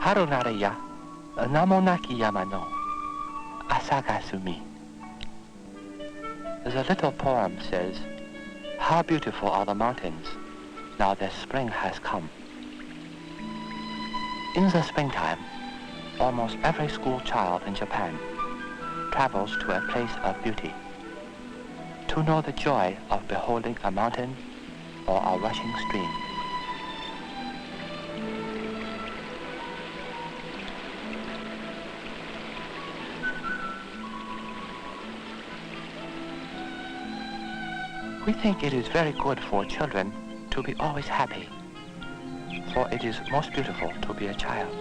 Harunaraya namonaki yama no asagasumi. The little poem says, "How beautiful are the mountains, now that spring has come." In the springtime, almost every school child in Japan travels to a place of beauty to know the joy of beholding a mountain or a rushing stream. We think it is very good for children to be always happy, for it is most beautiful to be a child.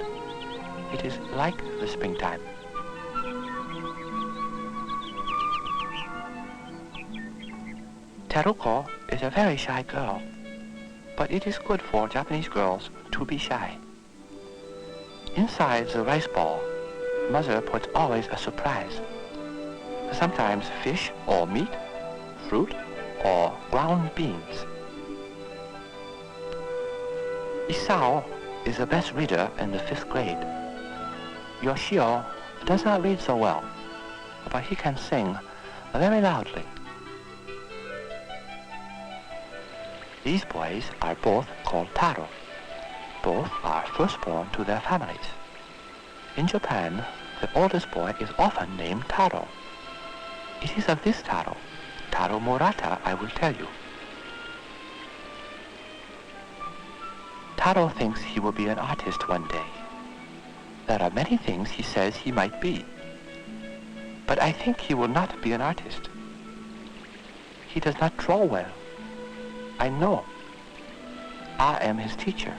It is like the springtime. Teruko is a very shy girl, but it is good for Japanese girls to be shy. Inside the rice ball, mother puts always a surprise. Sometimes fish or meat, fruit, or ground beans. Isao is the best reader in the 5th grade. Yoshio does not read so well, but he can sing very loudly. These boys are both called Taro. Both are firstborn to their families. In Japan, the oldest boy is often named Taro. It is of this Taro, Taro Murata, I will tell you. Taro thinks he will be an artist one day. There are many things he says he might be. But I think he will not be an artist. He does not draw well. I know. I am his teacher.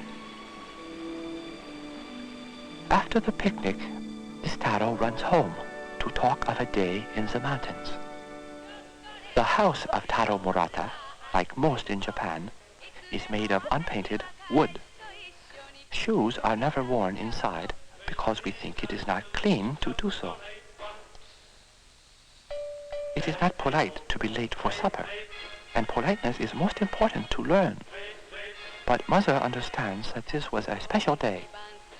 After the picnic, this Taro runs home to talk of a day in the mountains. The house of Taro Murata, like most in Japan, is made of unpainted wood. Shoes are never worn inside because we think it is not clean to do so. It is not polite to be late for supper, and politeness is most important to learn. But mother understands that this was a special day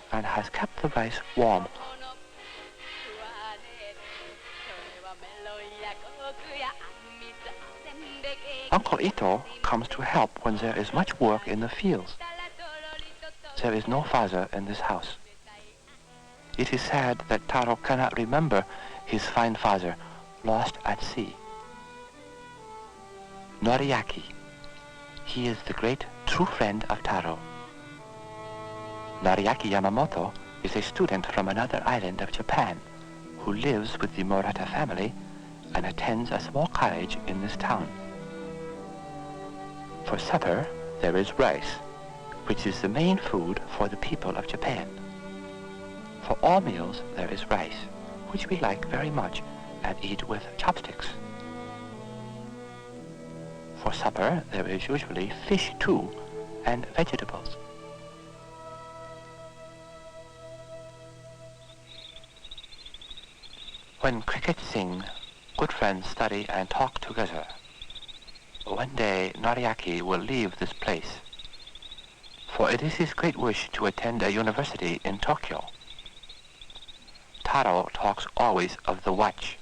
and has kept the rice warm. Uncle Ito comes to help when there is much work in the fields. There is no father in this house. It is sad that Taro cannot remember his fine father lost at sea. Noriaki. He is the great true friend of Taro. Noriaki Yamamoto is a student from another island of Japan who lives with the Murata family and attends a small college in this town. For supper, there is rice, which is the main food for the people of Japan. For all meals, there is rice, which we like very much and eat with chopsticks. For supper, there is usually fish too, and vegetables. When cricket sing, good friends study and talk together. One day, Noriaki will leave this place, for it is his great wish to attend a university in Tokyo. Taro talks always of the watch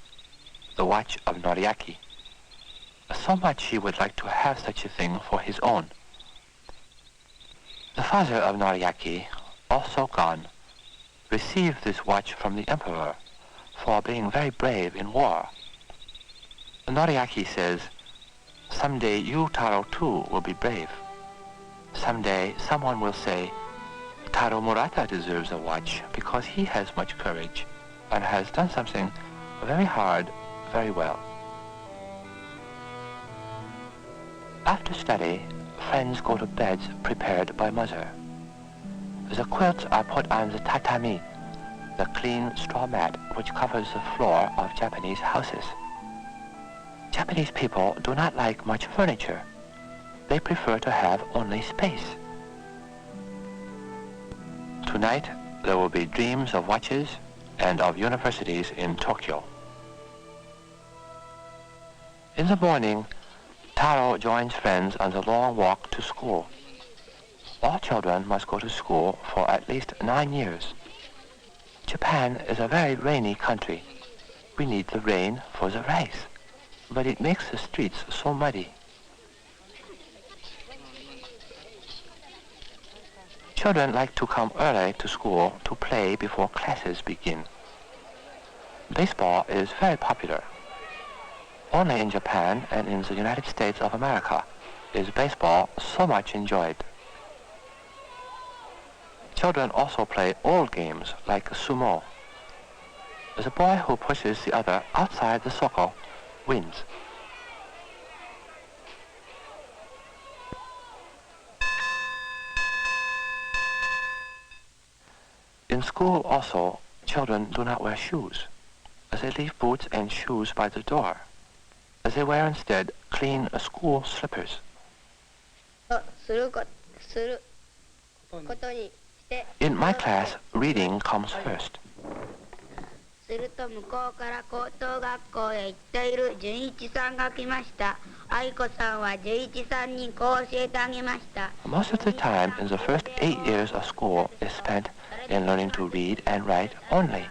of Noriaki. So much he would like to have such a thing for his own. The father of Noriaki, also gone, received this watch from the emperor for being very brave in war. Noriaki says, "Someday you, Taro, too, will be brave. Someday someone will say, Taro Murata deserves a watch because he has much courage and has done something very hard, very well." After study, friends go to beds prepared by mother. The quilts are put on the tatami, the clean straw mat which covers the floor of Japanese houses. Japanese people do not like much furniture. They prefer to have only space. Tonight, there will be dreams of watches and of universities in Tokyo. In the morning, Taro joins friends on the long walk to school. All children must go to school for at least 9 years. Japan is a very rainy country. We need the rain for the rice, but it makes the streets so muddy. Children like to come early to school to play before classes begin. Baseball is very popular. Only in Japan and in the United States of America is baseball so much enjoyed. Children also play old games like sumo. The boy who pushes the other outside the circle wins. In school also, children do not wear shoes. They leave boots and shoes by the door. They wear instead clean school slippers. In my class, reading comes first. Most of the time in the first 8 years of school is spent in learning to read and write only.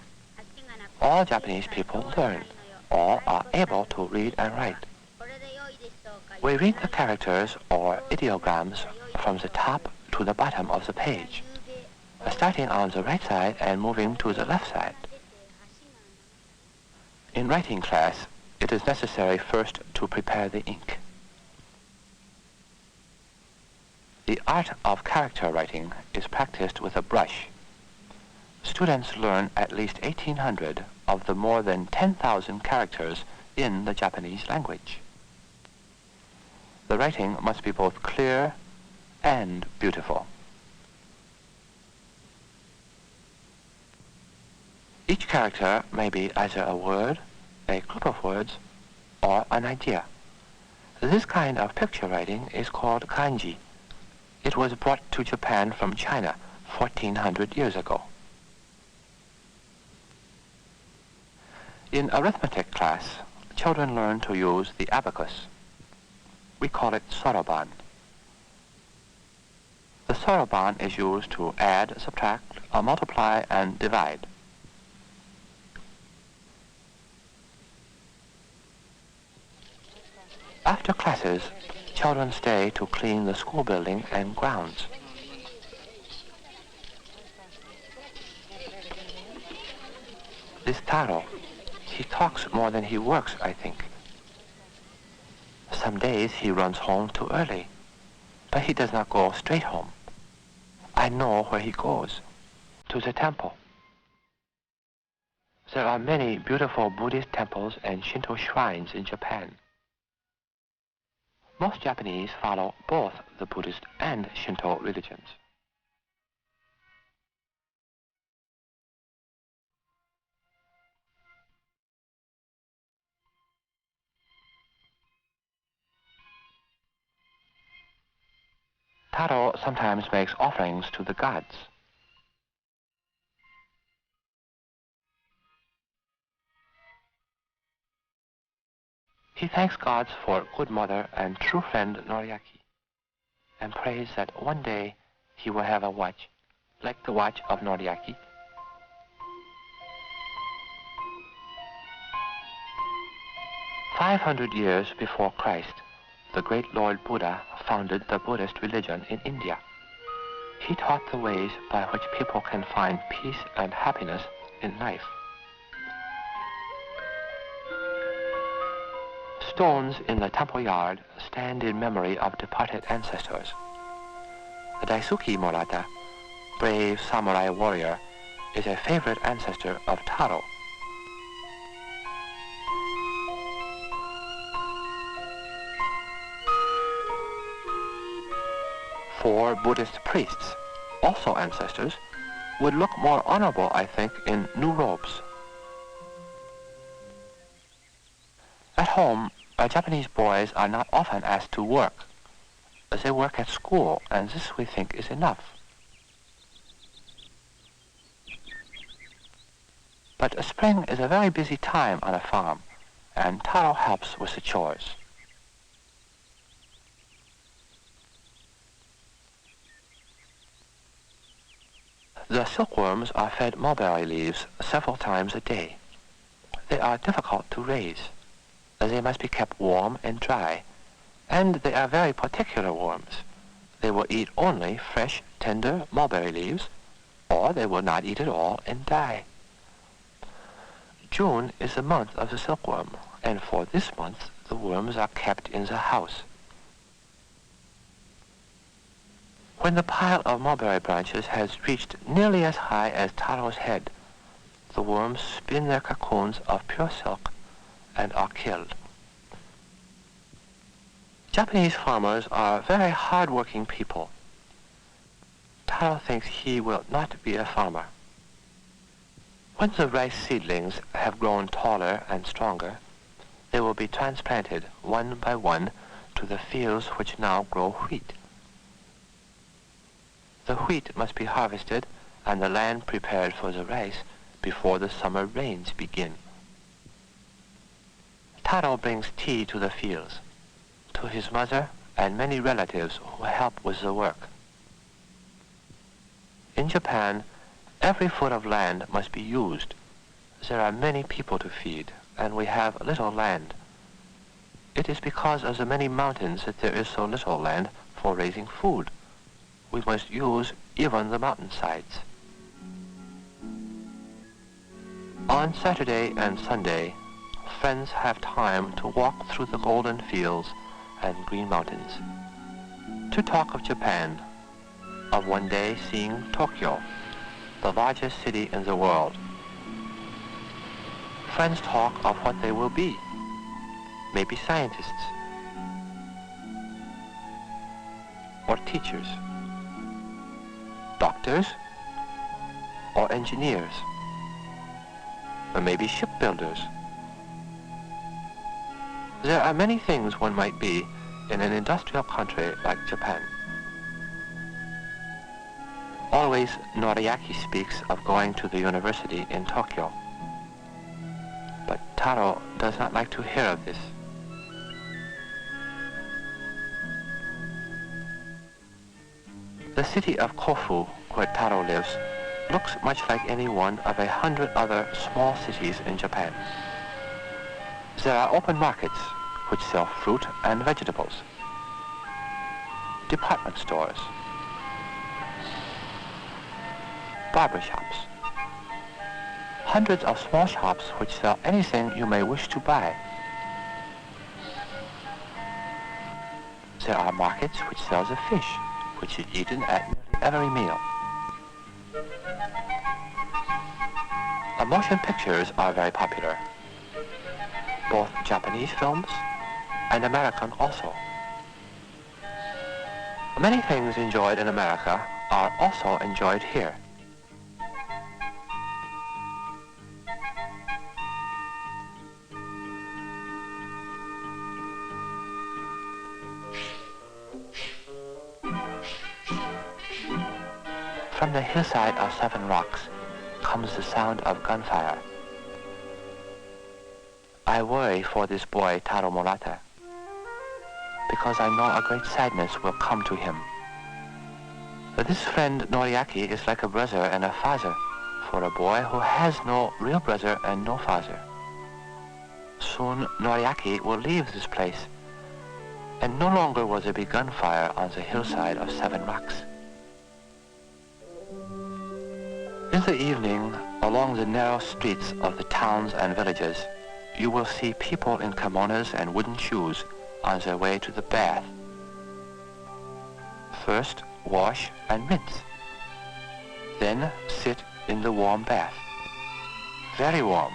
All Japanese people learn, or are able to read and write. We read the characters or ideograms from the top to the bottom of the page, starting on the right side and moving to the left side. In writing class, it is necessary first to prepare the ink. The art of character writing is practiced with a brush. Students learn at least 1,800 of the more than 10,000 characters in the Japanese language. The writing must be both clear and beautiful. Each character may be either a word, a group of words, or an idea. This kind of picture writing is called kanji. It was brought to Japan from China 1,400 years ago. In arithmetic class, children learn to use the abacus. We call it soroban. The soroban is used to add, subtract, multiply, and divide. After classes, children stay to clean the school building and grounds. This Taro, he talks more than he works, I think. Some days he runs home too early, but he does not go straight home. I know where he goes, to the temple. There are many beautiful Buddhist temples and Shinto shrines in Japan. Most Japanese follow both the Buddhist and Shinto religions. Taro sometimes makes offerings to the gods. He thanks gods for good mother and true friend Noriaki, and prays that one day he will have a watch, like the watch of Noriaki. "500 years before Christ, the great Lord Buddha founded the Buddhist religion in India. He taught the ways by which people can find peace and happiness in life. Stones in the temple yard stand in memory of departed ancestors. The Daisuke Murata, brave samurai warrior, is a favorite ancestor of Taro. Four Buddhist priests, also ancestors, would look more honorable, I think, in new robes. At home, Japanese boys are not often asked to work. They work at school, and this we think is enough. But spring is a very busy time on a farm, and Taro helps with the chores. The silkworms are fed mulberry leaves several times a day. They are difficult to raise, as they must be kept warm and dry, and they are very particular worms. They will eat only fresh, tender mulberry leaves, or they will not eat at all and die. June is the month of the silkworm, and for this month the worms are kept in the house. When the pile of mulberry branches has reached nearly as high as Taro's head, the worms spin their cocoons of pure silk and are killed. Japanese farmers are very hard-working people. Taro thinks he will not be a farmer. When the rice seedlings have grown taller and stronger, they will be transplanted one by one to the fields which now grow wheat. The wheat must be harvested and the land prepared for the rice before the summer rains begin. Taro brings tea to the fields, to his mother and many relatives who help with the work. In Japan, every foot of land must be used. There are many people to feed, and we have little land. It is because of the many mountains that there is so little land for raising food. We must use even the mountainsides. On Saturday and Sunday, friends have time to walk through the golden fields and green mountains, to talk of Japan, of one day seeing Tokyo, the largest city in the world. Friends talk of what they will be, maybe scientists, or teachers, doctors, or engineers, or maybe shipbuilders. There are many things one might be in an industrial country like Japan. Always Noriaki speaks of going to the university in Tokyo. But Taro does not like to hear of this. The city of Kofu, where Taro lives, looks much like any one of 100 other small cities in Japan. There are open markets which sell fruit and vegetables, department stores, barber shops, hundreds of small shops which sell anything you may wish to buy. There are markets which sell the fish, which is eaten at nearly every meal. Motion pictures are very popular, both Japanese films and American also. Many things enjoyed in America are also enjoyed here. From the hillside of 7 rocks comes the sound of gunfire. I worry for this boy Taro Murata, because I know a great sadness will come to him. But this friend Noriaki is like a brother and a father for a boy who has no real brother and no father. Soon Noriaki will leave this place, and no longer will there be gunfire on the hillside of 7 rocks. In the evening, along the narrow streets of the towns and villages, you will see people in kimonos and wooden shoes on their way to the bath. First, wash and rinse. Then sit in the warm bath. Very warm,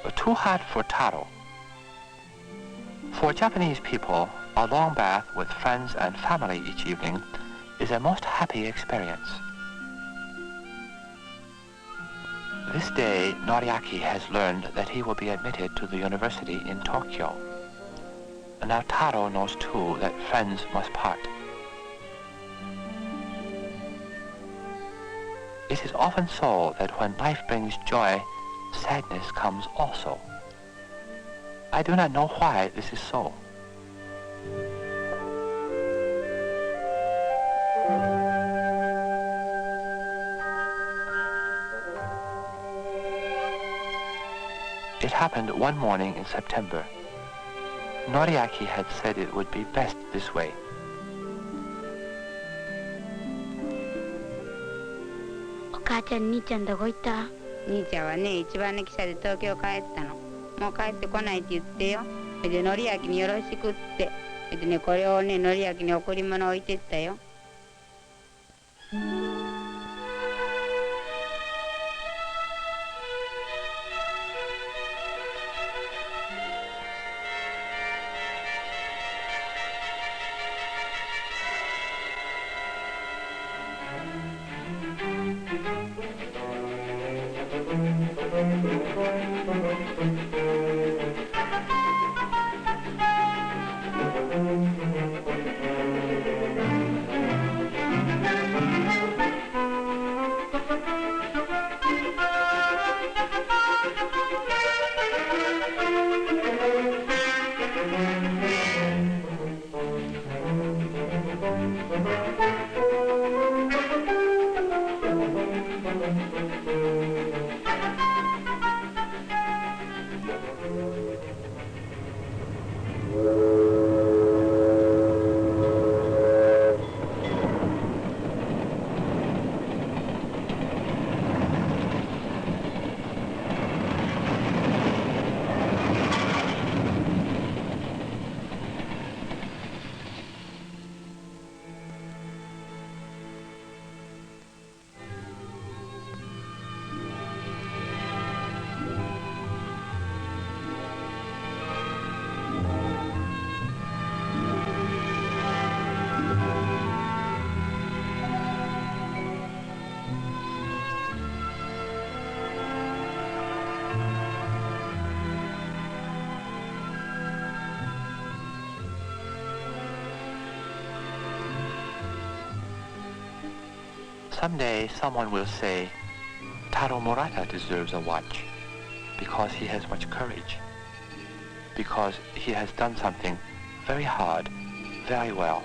but too hot for Taro. For Japanese people, a long bath with friends and family each evening is a most happy experience. This day, Noriaki has learned that he will be admitted to the university in Tokyo. And now Taro knows too that friends must part. It is often so that when life brings joy, sadness comes also. I do not know why this is so. It happened one morning in September. Noriaki had said it would be best this way. お母ちゃん、兄ちゃんどこ行った？兄ちゃんはね、一番の汽車で東京帰ったの。もう帰ってこないって言ってよ。それでのりやきによろしくって。それでね、これをね、のりやきに贈り物置いてったよ。Someday someone will say, Taro Murata deserves a watch because he has much courage, because he has done something very hard, very well.